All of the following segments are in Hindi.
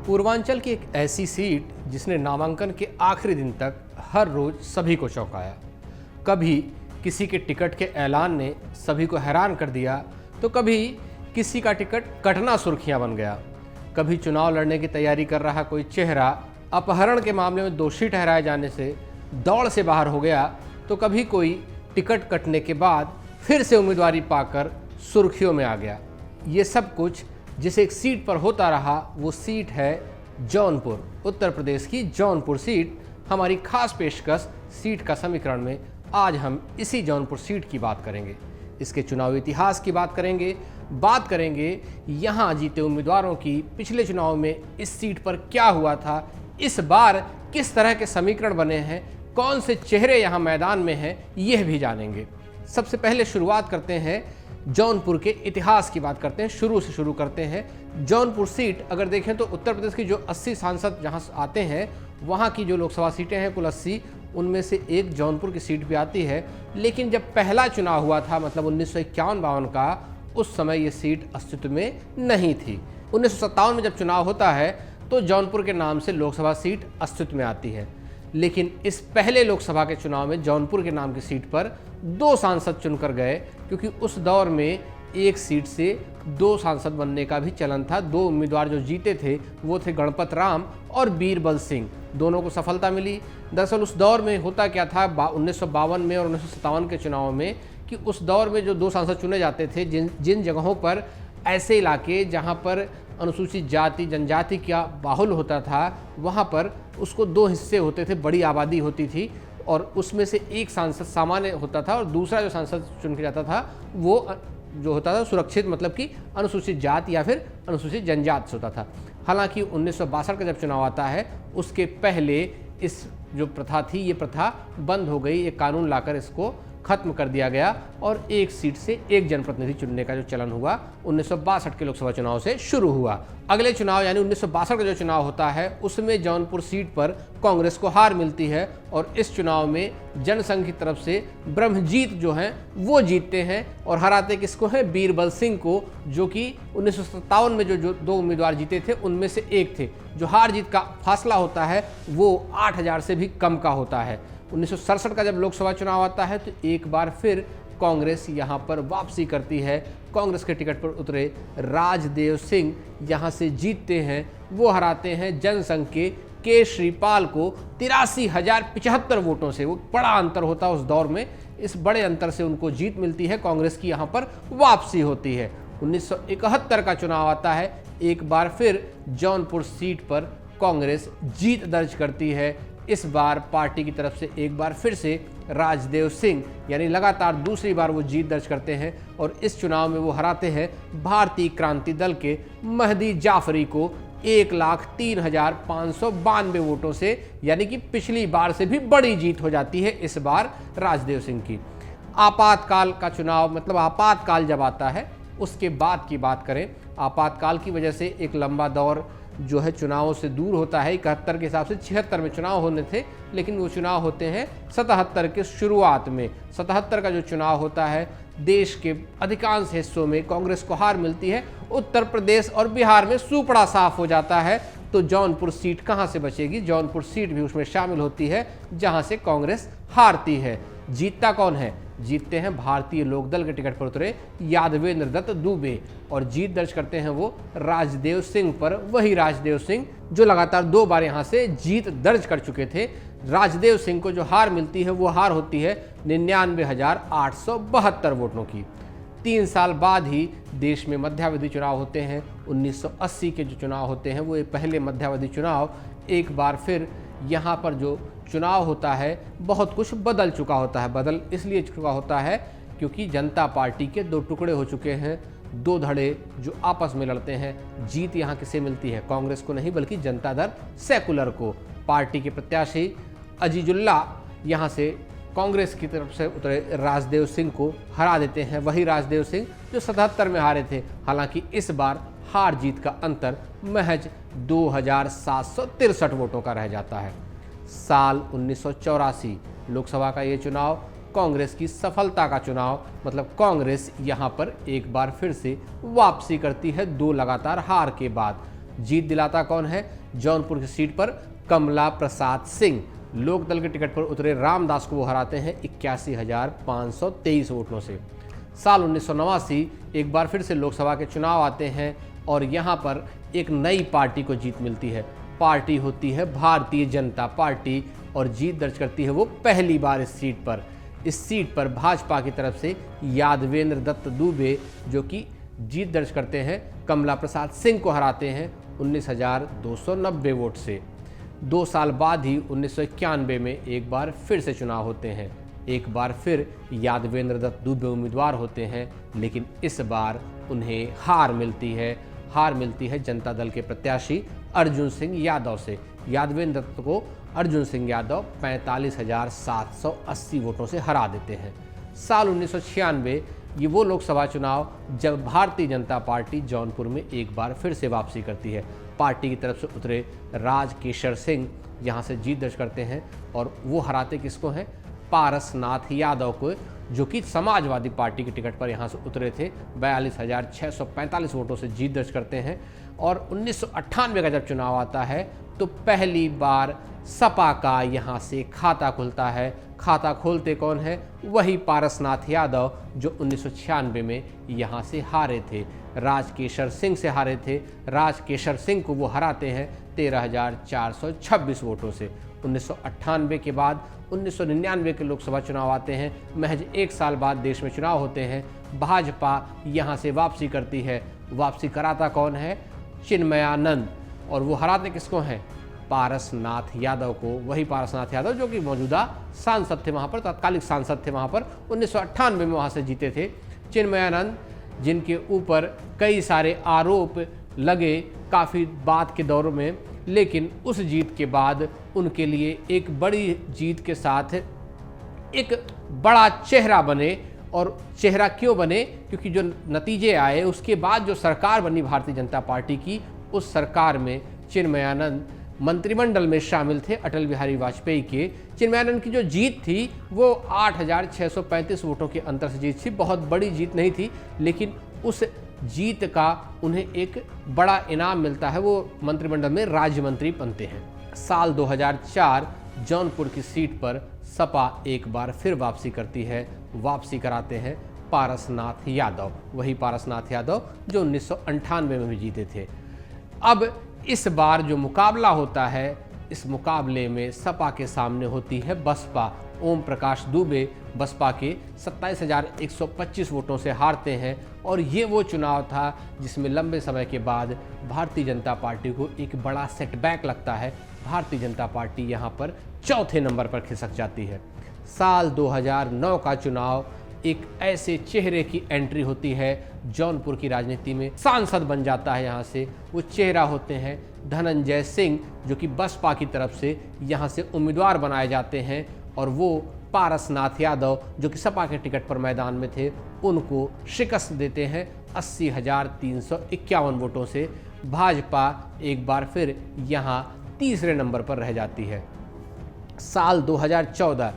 पूर्वांचल की एक ऐसी सीट जिसने नामांकन के आखिरी दिन तक हर रोज सभी को चौंकाया। कभी किसी के टिकट के ऐलान ने सभी को हैरान कर दिया, तो कभी किसी का टिकट कटना सुर्खियां बन गया। कभी चुनाव लड़ने की तैयारी कर रहा कोई चेहरा अपहरण के मामले में दोषी ठहराए जाने से दौड़ से बाहर हो गया, तो कभी कोई टिकट कटने के बाद फिर से उम्मीदवारी पाकर सुर्खियों में आ गया। ये सब कुछ जिस एक सीट पर होता रहा, वो सीट है जौनपुर, उत्तर प्रदेश की जौनपुर सीट। हमारी खास पेशकश सीट का समीकरण में आज हम इसी जौनपुर सीट की बात करेंगे, इसके चुनावी इतिहास की बात करेंगे यहाँ जीते उम्मीदवारों की, पिछले चुनाव में इस सीट पर क्या हुआ था, इस बार किस तरह के समीकरण बने हैं, कौन से चेहरे यहाँ मैदान में हैं, यह भी जानेंगे। सबसे पहले शुरुआत करते हैं जौनपुर के इतिहास की बात करते हैं, शुरू करते हैं। जौनपुर सीट अगर देखें तो उत्तर प्रदेश की जो 80 सांसद जहां आते हैं, वहां की जो लोकसभा सीटें हैं कुल 80, उनमें से एक जौनपुर की सीट भी आती है। लेकिन जब पहला चुनाव हुआ था, मतलब 1951-52 का, उस समय ये सीट अस्तित्व में नहीं थी। 1957 में जब चुनाव होता है तो जौनपुर के नाम से लोकसभा सीट अस्तित्व में आती है। लेकिन इस पहले लोकसभा के चुनाव में जौनपुर के नाम की सीट पर 2 सांसद चुनकर गए, क्योंकि उस दौर में एक सीट से 2 सांसद बनने का भी चलन था। 2 उम्मीदवार जो जीते थे वो थे गणपत राम और बीरबल सिंह। दोनों को सफलता मिली। दरअसल उस दौर में होता क्या था 1952 में और 1957 के चुनाव में, कि उस दौर में जो 2 सांसद चुने जाते थे, जिन जगहों पर ऐसे इलाके जहाँ पर अनुसूचित जाति जनजाति का बाहुल होता था, वहाँ पर उसको 2 हिस्से होते थे, बड़ी आबादी होती थी, और उसमें से एक सांसद सामान्य होता था और दूसरा जो सांसद चुन के जाता था वो जो होता था सुरक्षित, मतलब कि अनुसूचित जाति या फिर अनुसूचित जनजाति से होता था। हालांकि 1962 का जब चुनाव आता है, उसके पहले इस जो प्रथा थी, ये प्रथा बंद हो गई। एक कानून लाकर इसको खत्म कर दिया गया और एक सीट से एक जनप्रतिनिधि चुनने का जो चलन हुआ 1962 के लोकसभा चुनाव से शुरू हुआ। अगले चुनाव यानी 1962 का जो चुनाव होता है, उसमें जौनपुर सीट पर कांग्रेस को हार मिलती है और इस चुनाव में जनसंघ की तरफ से ब्रह्मजीत जो हैं वो जीतते हैं और हराते किसको हैं? बीरबल सिंह को, जो कि 1957 में जो 2 उम्मीदवार जीते थे उनमें से एक थे। जो हार जीत का फासला होता है वो 8000 से भी कम का होता है। 1967 का जब लोकसभा चुनाव आता है तो एक बार फिर कांग्रेस यहाँ पर वापसी करती है। कांग्रेस के टिकट पर उतरे राजदेव सिंह यहाँ से जीतते हैं। वो हराते हैं जनसंघ के श्रीपाल को 83,075 वोटों से। वो बड़ा अंतर होता है उस दौर में, इस बड़े अंतर से उनको जीत मिलती है, कांग्रेस की यहाँ पर वापसी होती है। 1971 का चुनाव आता है, एक बार फिर जौनपुर सीट पर कांग्रेस जीत दर्ज करती है। इस बार पार्टी की तरफ से एक बार फिर से राजदेव सिंह, यानी लगातार दूसरी बार वो जीत दर्ज करते हैं और इस चुनाव में वो हराते हैं भारतीय क्रांति दल के महदी जाफरी को 1,03,592 वोटों से, यानी कि पिछली बार से भी बड़ी जीत हो जाती है इस बार राजदेव सिंह की। आपातकाल का चुनाव, मतलब आपातकाल जब आता है उसके बाद की बात करें, आपातकाल की वजह से एक लंबा दौर जो है चुनावों से दूर होता है। 71 के हिसाब से 76 में चुनाव होने थे, लेकिन वो चुनाव होते हैं 77 के शुरुआत में। 77 का जो चुनाव होता है, देश के अधिकांश हिस्सों में कांग्रेस को हार मिलती है। उत्तर प्रदेश और बिहार में सूपड़ा साफ हो जाता है, तो जौनपुर सीट कहाँ से बचेगी? जौनपुर सीट भी उसमें शामिल होती है जहाँ से कांग्रेस हारती है। जीतता कौन है? जीतते हैं भारतीय लोकदल के टिकट पर उतरे यादवेंद्र दत्त दुबे, और जीत दर्ज करते हैं वो राजदेव सिंह पर। वही राजदेव सिंह जो लगातार 2 बार यहाँ से जीत दर्ज कर चुके थे। राजदेव सिंह को जो हार मिलती है वो हार होती है 99,872 वोटों की। 3 साल बाद ही देश में मध्यावधि चुनाव होते हैं। 1980 के जो चुनाव होते हैं वो पहले मध्यावधि चुनाव। एक बार फिर यहाँ पर जो चुनाव होता है बहुत कुछ बदल चुका होता है। बदल इसलिए चुका होता है क्योंकि जनता पार्टी के 2 टुकड़े हो चुके हैं, 2 धड़े जो आपस में लड़ते हैं। जीत यहाँ किसे मिलती है? कांग्रेस को नहीं, बल्कि जनता दल सेकुलर को। पार्टी के प्रत्याशी अजीजुल्ला यहाँ से कांग्रेस की तरफ से उतरे राजदेव सिंह को हरा देते हैं। वही राजदेव सिंह जो 77 में हारे थे। हालांकि इस बार हार जीत का अंतर महज 2,763 वोटों का रह जाता है। साल 1984 लोकसभा का ये चुनाव कांग्रेस की सफलता का चुनाव, मतलब कांग्रेस यहाँ पर एक बार फिर से वापसी करती है 2 लगातार हार के बाद। जीत दिलाता कौन है? जौनपुर की सीट पर कमला प्रसाद सिंह लोकदल के टिकट पर उतरे रामदास को वो हराते हैं 81,523 वोटों से। साल 1989 एक बार फिर से लोकसभा के चुनाव आते हैं और यहाँ पर एक नई पार्टी को जीत मिलती है। पार्टी होती है भारतीय जनता पार्टी और जीत दर्ज करती है वो पहली बार इस सीट पर। इस सीट पर भाजपा की तरफ से यादवेंद्र दत्त दुबे जो कि जीत दर्ज करते हैं, कमला प्रसाद सिंह को हराते हैं 19,290 वोट से। 2 साल बाद ही 1991 में एक बार फिर से चुनाव होते हैं। एक बार फिर यादवेंद्र दत्त दुबे उम्मीदवार होते हैं, लेकिन इस बार उन्हें हार मिलती है जनता दल के प्रत्याशी अर्जुन सिंह यादव से। यादवेंद्र दत्त को अर्जुन सिंह यादव 45,780 वोटों से हरा देते हैं। साल 1996 ये वो लोकसभा चुनाव जब भारतीय जनता पार्टी जौनपुर में एक बार फिर से वापसी करती है। पार्टी की तरफ से उतरे राजकेशर सिंह यहाँ से जीत दर्ज करते हैं और वो हराते किसको हैं? पारसनाथ यादव को, जो कि समाजवादी पार्टी के टिकट पर यहाँ से उतरे थे। 42,645 वोटों से जीत दर्ज करते हैं। और 1998 का जब चुनाव आता है तो पहली बार सपा का यहाँ से खाता खुलता है। खाता खोलते कौन है? वही पारसनाथ यादव जो 1996 में यहाँ से हारे थे, राजकेशर सिंह से हारे थे। राजकेशर सिंह को वो हराते हैं 13,426 वोटों से। 1998 के बाद 1999 के लोकसभा चुनाव आते हैं। महज 1 साल बाद देश में चुनाव होते हैं। भाजपा यहाँ से वापसी करती है। वापसी कराता कौन है? चिन्मयानंद। और वो हराते किसको हैं? पारसनाथ यादव को। वही पारसनाथ यादव जो कि मौजूदा सांसद थे वहाँ पर, तत्कालिक सांसद थे वहाँ पर, 1998 में वहाँ से जीते थे। चिन्मयानंद जिनके ऊपर कई सारे आरोप लगे काफ़ी बात के दौर में, लेकिन उस जीत के बाद उनके लिए एक बड़ी जीत के साथ एक बड़ा चेहरा बने। और चेहरा क्यों बने? क्योंकि जो नतीजे आए उसके बाद जो सरकार बनी भारतीय जनता पार्टी की, उस सरकार में चिन्मयानंद मंत्रिमंडल में शामिल थे अटल बिहारी वाजपेयी के। चिन्मयानंद की जो जीत थी वो 8,635 वोटों के अंतर से जीत थी। बहुत बड़ी जीत नहीं थी, लेकिन उस जीत का उन्हें एक बड़ा इनाम मिलता है। वो मंत्रिमंडल में राज्य मंत्री बनते हैं। साल 2004 जौनपुर की सीट पर सपा एक बार फिर वापसी करती है। वापसी कराते हैं पारसनाथ यादव, वही पारसनाथ यादव जो 1998 में भी जीते थे। अब इस बार जो मुकाबला होता है, इस मुकाबले में सपा के सामने होती है बसपा। ओम प्रकाश दुबे बसपा के 27,125 वोटों से हारते हैं। और ये वो चुनाव था जिसमें लंबे समय के बाद भारतीय जनता पार्टी को एक बड़ा सेटबैक लगता है। भारतीय जनता पार्टी यहाँ पर चौथे नंबर पर खिसक जाती है। साल 2009 का चुनाव एक ऐसे चेहरे की एंट्री होती है जौनपुर की राजनीति में। सांसद बन जाता है यहाँ से। वो चेहरा होते हैं धनंजय सिंह जो कि बसपा की तरफ से यहाँ से उम्मीदवार बनाए जाते हैं। और वो पारसनाथ यादव जो कि सपा के टिकट पर मैदान में थे, उनको शिकस्त देते हैं 80,351 वोटों से। भाजपा एक बार फिर यहाँ तीसरे नंबर पर रह जाती है। साल 2014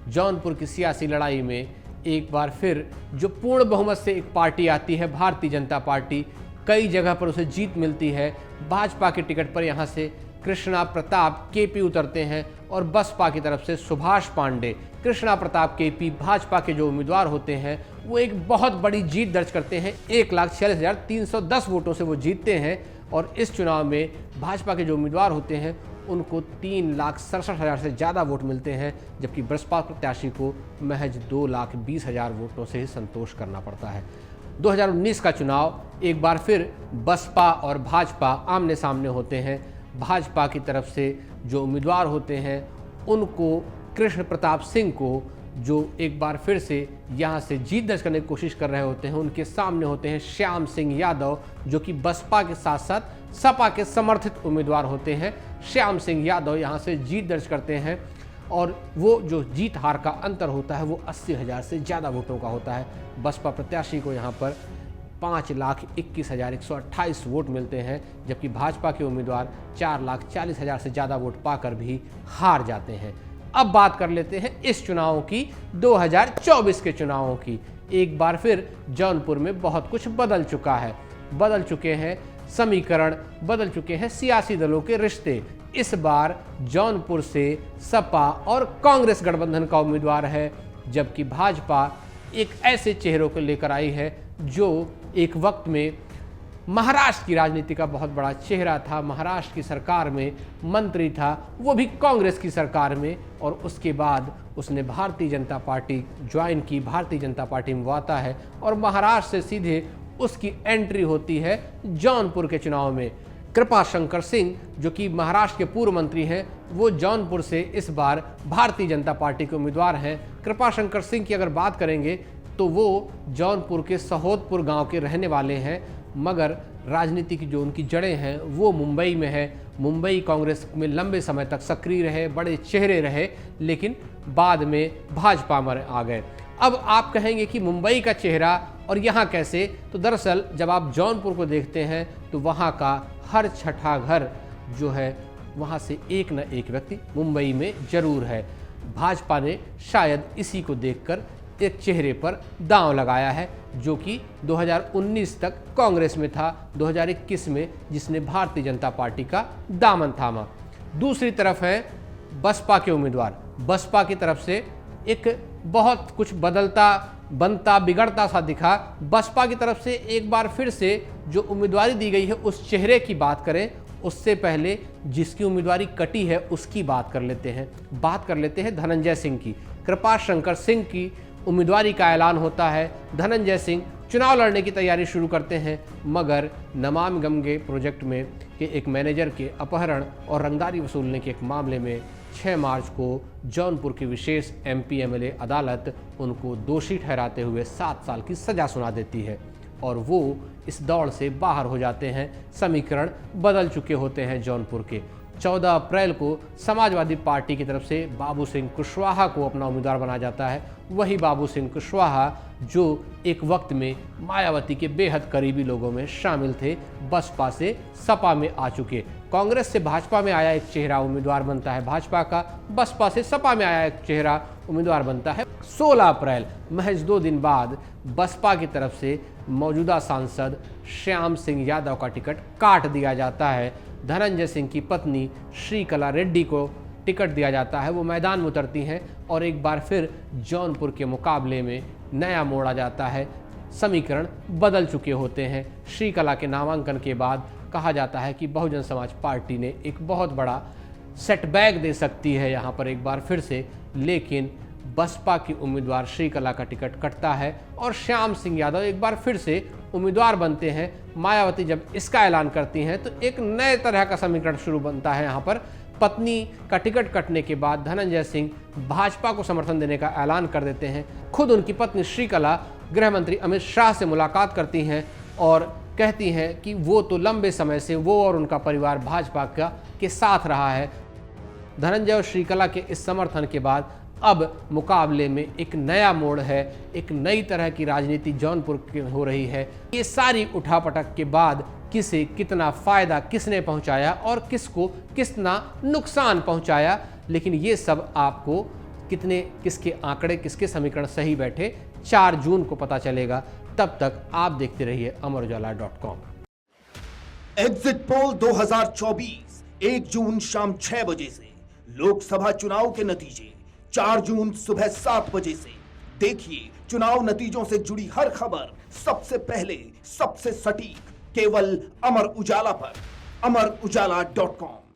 जौनपुर की सियासी लड़ाई में एक बार फिर जो पूर्ण बहुमत से एक पार्टी आती है, भारतीय जनता पार्टी, कई जगह पर उसे जीत मिलती है। भाजपा के टिकट पर यहाँ से कृष्णा प्रताप केपी उतरते हैं और बसपा की तरफ से सुभाष पांडे। कृष्णा प्रताप केपी भाजपा के जो उम्मीदवार होते हैं वो एक बहुत बड़ी जीत दर्ज करते हैं। 1,46,310 वोटों से वो जीतते हैं। और इस चुनाव में भाजपा के जो उम्मीदवार होते हैं उनको 3,67,000 से ज़्यादा वोट मिलते हैं, जबकि बसपा प्रत्याशी को महज 2,20,000 वोटों से ही संतोष करना पड़ता है। 2019 का चुनाव एक बार फिर बसपा और भाजपा आमने सामने होते हैं। भाजपा की तरफ से जो उम्मीदवार होते हैं उनको कृष्ण प्रताप सिंह को, जो एक बार फिर से यहाँ से जीत दर्ज करने की कोशिश कर रहे होते हैं, उनके सामने होते हैं श्याम सिंह यादव जो कि बसपा के साथ साथ सपा के समर्थित उम्मीदवार होते हैं। श्याम सिंह यादव यहाँ से जीत दर्ज करते हैं और वो जो जीत हार का अंतर होता है वो 80,000 से ज़्यादा वोटों का होता है। बसपा प्रत्याशी को यहाँ पर 5,21,128 वोट मिलते हैं, जबकि भाजपा के उम्मीदवार 4,40,000 से ज़्यादा वोट पाकर भी हार जाते हैं। अब बात कर लेते हैं इस चुनावों की, 2024 के चुनावों की। एक बार फिर जौनपुर में बहुत कुछ बदल चुका है। बदल चुके हैं समीकरण बदल चुके हैं सियासी दलों के रिश्ते। इस बार जौनपुर से सपा और कांग्रेस गठबंधन का उम्मीदवार है, जबकि भाजपा एक ऐसे चेहरों को लेकर आई है जो एक वक्त में महाराष्ट्र की राजनीति का बहुत बड़ा चेहरा था, महाराष्ट्र की सरकार में मंत्री था, वो भी कांग्रेस की सरकार में, और उसके बाद उसने भारतीय जनता पार्टी ज्वाइन की, भारतीय जनता पार्टी में आता है और महाराष्ट्र से सीधे उसकी एंट्री होती है जौनपुर के चुनाव में। कृपाशंकर सिंह जो कि महाराष्ट्र के पूर्व मंत्री हैं, वो जौनपुर से इस बार भारतीय जनता पार्टी के उम्मीदवार हैं। कृपाशंकर सिंह की अगर बात करेंगे तो वो जौनपुर के सहोदपुर गांव के रहने वाले हैं, मगर राजनीति की जो उनकी जड़ें हैं वो मुंबई में है। मुंबई कांग्रेस में लंबे समय तक सक्रिय रहे, बड़े चेहरे रहे, लेकिन बाद में भाजपा में आ गए। अब आप कहेंगे कि मुंबई का चेहरा और यहाँ कैसे, तो दरअसल जब आप जौनपुर को देखते हैं तो वहाँ का हर छठा घर जो है वहाँ से एक न एक व्यक्ति मुंबई में जरूर है। भाजपा ने शायद इसी को देखकर एक चेहरे पर दांव लगाया है, जो कि 2019 तक कांग्रेस में था, 2021 में जिसने भारतीय जनता पार्टी का दामन थामा। दूसरी तरफ है बसपा के उम्मीदवार। बसपा की तरफ से एक बहुत कुछ बदलता बनता बिगड़ता सा दिखा। बसपा की तरफ से एक बार फिर से जो उम्मीदवारी दी गई है उस चेहरे की बात करें, उससे पहले जिसकी उम्मीदवारी कटी है उसकी बात कर लेते हैं। बात कर लेते हैं धनंजय सिंह की। कृपाशंकर सिंह की उम्मीदवारी का ऐलान होता है। धनंजय सिंह चुनाव लड़ने की तैयारी शुरू करते हैं, मगर नमामि गंगे प्रोजेक्ट में के एक मैनेजर के अपहरण और रंगदारी वसूलने के एक मामले में 6 मार्च को जौनपुर की विशेष MP MLA अदालत उनको दोषी ठहराते हुए 7 साल की सज़ा सुना देती है और वो इस दौड़ से बाहर हो जाते हैं। समीकरण बदल चुके होते हैं जौनपुर के। 14 अप्रैल को समाजवादी पार्टी की तरफ से बाबू सिंह कुशवाहा को अपना उम्मीदवार बनाया जाता है। वही बाबू सिंह कुशवाहा जो एक वक्त में मायावती के बेहद करीबी लोगों में शामिल थे, बसपा से सपा में आ चुके। कांग्रेस से भाजपा में आया एक चेहरा उम्मीदवार बनता है भाजपा का, बसपा से सपा में आया एक चेहरा उम्मीदवार बनता है। 16 अप्रैल महज 2 दिन बाद बसपा की तरफ से मौजूदा सांसद श्याम सिंह यादव का टिकट काट दिया जाता है। धनंजय सिंह की पत्नी श्रीकला रेड्डी को टिकट दिया जाता है, वो मैदान में उतरती हैं और एक बार फिर जौनपुर के मुकाबले में नया मोड़ आ जाता है। समीकरण बदल चुके होते हैं। श्रीकला के नामांकन के बाद कहा जाता है कि बहुजन समाज पार्टी ने एक बहुत बड़ा सेटबैक दे सकती है यहाँ पर एक बार फिर से, लेकिन बसपा की उम्मीदवार श्रीकला का टिकट कटता है और श्याम सिंह यादव एक बार फिर से उम्मीदवार बनते हैं। मायावती जब इसका ऐलान करती हैं तो एक नए तरह का समीकरण शुरू बनता है यहाँ पर। पत्नी का टिकट कटने के बाद धनंजय सिंह भाजपा को समर्थन देने का ऐलान कर देते हैं। खुद उनकी पत्नी श्रीकला गृह मंत्री अमित शाह से मुलाकात करती हैं और कहती हैं कि वो तो लंबे समय से वो और उनका परिवार भाजपा के साथ रहा है। धनंजय और श्रीकला के इस समर्थन के बाद अब मुकाबले में एक नया मोड़ है, एक नई तरह की राजनीति जौनपुर की हो रही है। ये सारी उठापटक के बाद किसे कितना फ़ायदा किसने पहुंचाया और किसको कितना नुकसान पहुंचाया, लेकिन ये सब आपको किसके आंकड़े किसके समीकरण सही बैठे 4 जून को पता चलेगा। तब तक आप देखते रहिए amarujala.com। एग्जिट पोल 2024 1 जून शाम 6 बजे से, लोकसभा चुनाव के नतीजे 4 जून सुबह 7 बजे से। देखिए चुनाव नतीजों से जुड़ी हर खबर सबसे पहले, सबसे सटीक, केवल अमर उजाला पर, amarujala.com।